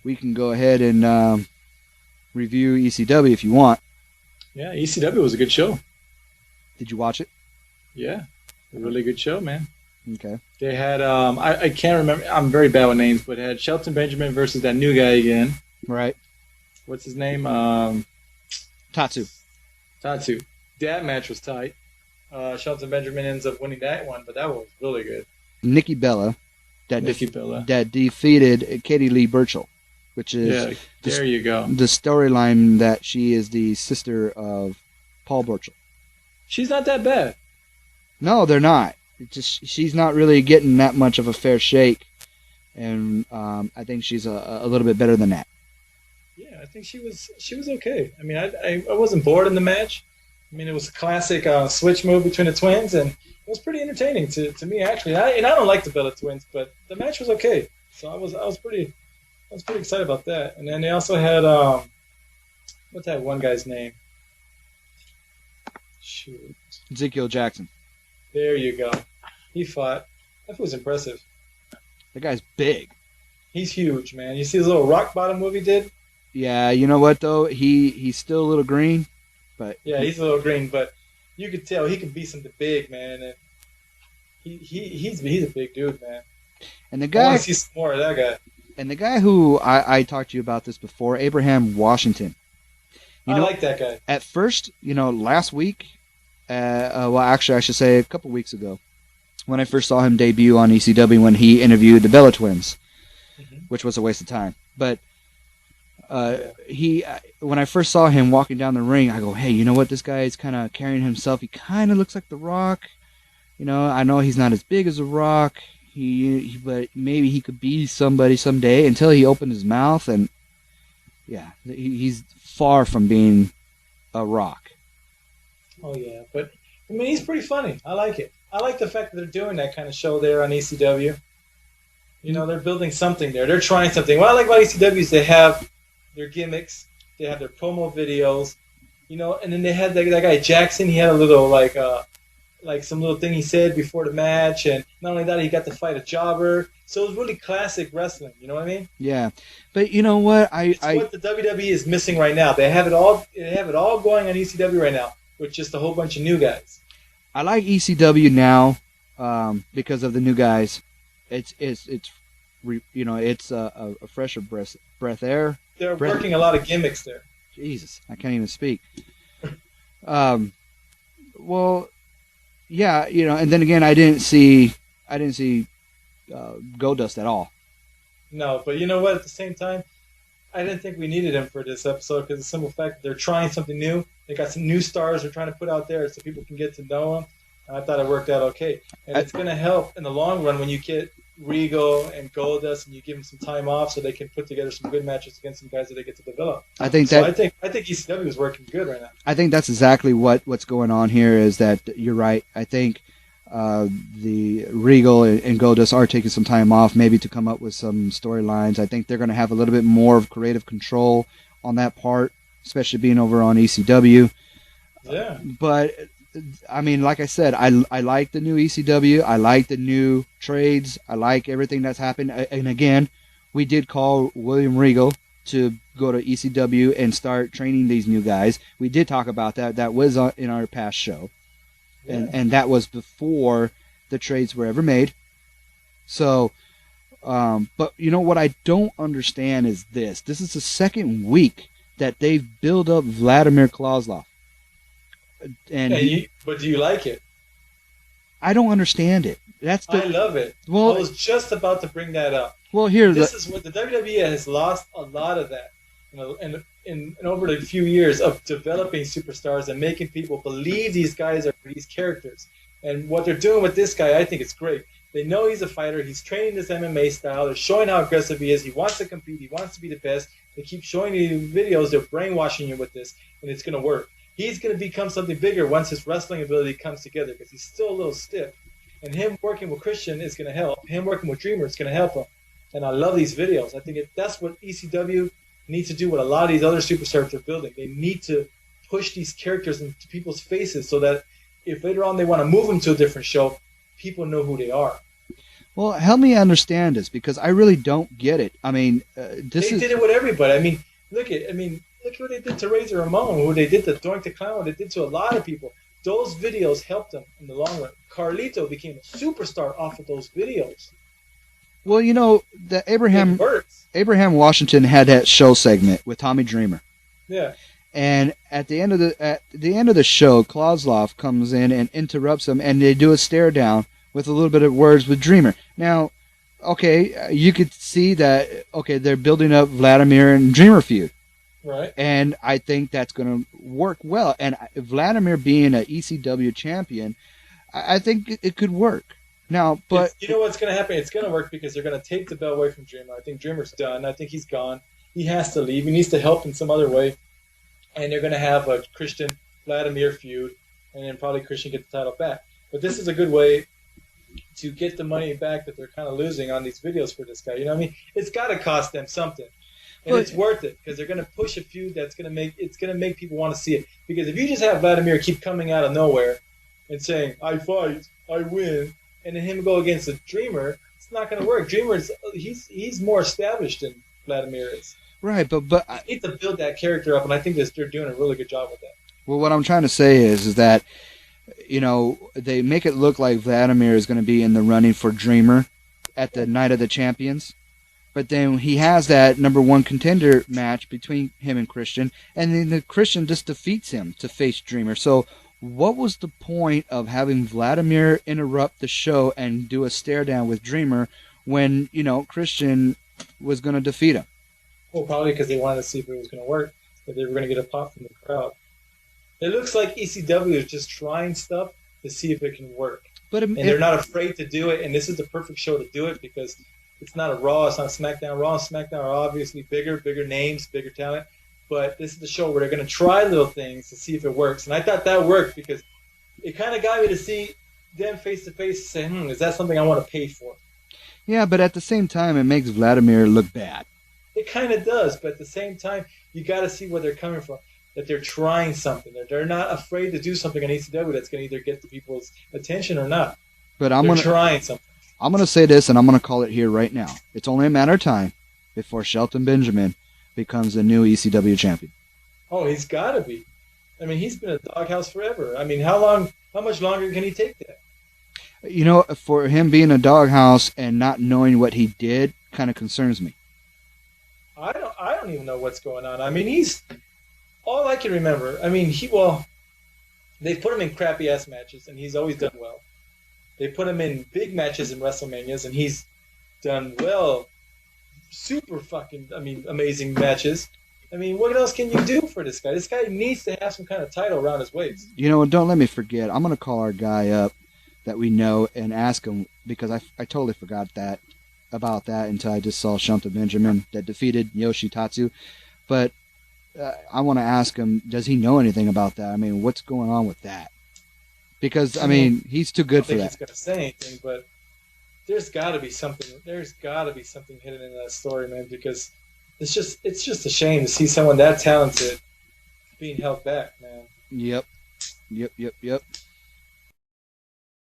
we can go ahead and review ECW if you want. Yeah, ECW was a good show. Did you watch it? Yeah, a really good show, man. Okay. They had I can't remember. I'm very bad with names, but it had Shelton Benjamin versus that new guy again. Right. What's his name? Tatsu. That match was tight. Shelton Benjamin ends up winning that one, but that was really good. Nikki Bella. That defeated Katie Lee Burchill, which is there you go. The storyline that she is the sister of Paul Burchill. She's not that bad. No, they're not. It's just she's not really getting that much of a fair shake, and I think she's a little bit better than that. Yeah, I think she was okay. I mean, I wasn't bored in the match. I mean, it was a classic switch move between the twins, and it was pretty entertaining to me actually. I don't like the Bella twins, but the match was okay. So I was pretty excited about that. And then they also had what's that one guy's name? Shoot, Ezekiel Jackson. There you go. He fought. That was impressive. That guy's big. He's huge, man. You see his little rock bottom move he did? Yeah, you know what though? He's still a little green, but yeah, he's a little green, but you could tell he can be something big, man. And he's a big dude, man. And the guy, I want to see some more of that guy. And the guy who I talked to you about this before, Abraham Washington. I like that guy. At first, last week, well, actually, I should say a couple weeks ago, when I first saw him debut on ECW when he interviewed the Bella Twins, which was a waste of time. But when I first saw him walking down the ring, I go, hey, you know what? This guy is kind of carrying himself. He kind of looks like The Rock. I know he's not as big as The Rock, but maybe he could be somebody someday, until he opened his mouth, and yeah, he's far from being a Rock. Oh, yeah, but I mean, he's pretty funny. I like it. I like the fact that they're doing that kind of show there on ECW. They're building something there. They're trying something. What I like about ECW is they have their gimmicks, they have their promo videos, and then they had that guy Jackson. He had a little like some little thing he said before the match, and not only that, he got to fight a jobber. So it was really classic wrestling. You know what I mean? Yeah, but you know what? It's what the WWE is missing right now. They have it all. They have it all going on ECW right now, with just a whole bunch of new guys. I like ECW now because of the new guys. It's a fresher breath air. They're working a lot of gimmicks there. Jesus, I can't even speak. Well, yeah, and then again, I didn't see Goldust at all. No, but you know what? At the same time, I didn't think we needed him for this episode because the simple fact that they're trying something new. They got some new stars they're trying to put out there so people can get to know them. And I thought it worked out okay. And it's going to help in the long run when you get Regal and Goldust and you give them some time off so they can put together some good matches against some guys that they get to develop. I think ECW is working good right now. I think that's exactly what's going on here. Is that you're right. I think the Regal and Goldust are taking some time off, maybe to come up with some storylines. I think they're going to have a little bit more of creative control on that part, especially being over on ECW. Yeah. But I mean, like I said, I like the new ECW. I like the new trades. I like everything that's happened. And again, we did call William Regal to go to ECW and start training these new guys. We did talk about that. That was in our past show. Yeah. And that was before the trades were ever made. So, but what I don't understand is this. This is the second week that they've built up Vladimir Kozlov. But do you like it? I don't understand it. I love it. Well, I was just about to bring that up. Well, this is what the WWE has lost a lot of that, in over the few years of developing superstars and making people believe these guys are these characters. And what they're doing with this guy, I think it's great. They know he's a fighter. He's training this MMA style. They're showing how aggressive he is. He wants to compete. He wants to be the best. They keep showing you videos. They're brainwashing you with this, and it's going to work. He's going to become something bigger once his wrestling ability comes together because he's still a little stiff. And him working with Christian is going to help. Him working with Dreamer is going to help him. And I love these videos. I think that's what ECW needs to do what a lot of these other superstars are building. They need to push these characters into people's faces so that if later on they want to move them to a different show, people know who they are. Well, help me understand this because I really don't get it. I mean, They did it with everybody. I mean, look at what they did to Razor Ramon, who they did to Doink the Clown, what they did to a lot of people. Those videos helped them in the long run. Carlito became a superstar off of those videos. Well, you know, the It works. Abraham Washington had that show segment with Tommy Dreamer. Yeah. And at the end of the show, Kozlov comes in and interrupts him, and they do a stare down with a little bit of words with Dreamer. Now, okay, you could see that. Okay, they're building up Vladimir and Dreamer feud, Right. and I think that's going to work well. And Vladimir being an ECW champion, I think it could work. Now, but you know what's going to happen? It's going to work because they're going to take the belt away from Dreamer. I think Dreamer's done. I think he's gone. He has to leave. He needs to help in some other way. And they're going to have a Christian Vladimir feud, and then probably Christian get the title back. But this is a good way to get the money back that they're kind of losing on these videos for this guy. You know what I mean? It's got to cost them something, and it's worth it because they're going to push a feud that's going to make people want to see it. Because if you just have Vladimir keep coming out of nowhere and saying "I fight, I win," and then him go against a Dreamer, it's not going to work. Dreamer's he's more established than Vladimir is. right, but I need to build that character up, and I think they're doing a really good job with that. well, what I'm trying to say is that, you know, they make it look like Vladimir is going to be in the running for Dreamer at the Night of the Champions, but then he has that number one contender match between him and Christian, and then the Christian just defeats him to face Dreamer. So what was the point of having Vladimir interrupt the show and do a stare down with Dreamer when, you know, Christian was going to defeat him? Well, probably because they wanted to see if it was going to work, if they were going to get a pop from the crowd. It looks like ECW is just trying stuff to see if it can work. And they're not afraid to do it, and this is the perfect show to do it because it's not a Raw, it's not a SmackDown. Raw and SmackDown are obviously bigger names, bigger talent, but this is the show where they're going to try little things to see if it works. And I thought that worked because it kind of got me to see them face-to-face and say, is that something I want to pay for? Yeah, but at the same time, it makes Vladimir look bad. It kind of does, but at the same time, you got to see where they're coming from. That they're trying something. They're not afraid to do something on ECW that's going to either get the people's attention or not. But they're trying something. I'm going to say this, and I'm going to call it here right now. It's only a matter of time before Shelton Benjamin becomes the new ECW champion. Oh, he's got to be. I mean, he's been a doghouse forever. I mean, how much longer can he take that? You know, for him being a doghouse and not knowing what he did kind of concerns me. I don't even know what's going on. I mean, he's all I can remember. I mean, they put him in crappy ass matches, and he's always done well. They put him in big matches in WrestleManias, and he's done well. Super fucking, amazing matches. I mean, what else can you do for this guy? This guy needs to have some kind of title around his waist. You know, don't let me forget. I'm going to call our guy up that we know and ask him because I totally forgot about that until I just saw Shelton Benjamin that defeated Yoshitatsu. But I want to ask him, does he know anything about that? I mean, what's going on with that? Because, I mean, he's too good for that. I don't think he's going to say anything, but there's got to be something. There's got to be something hidden in that story, man, because it's just a shame to see someone that talented being held back, man. Yep.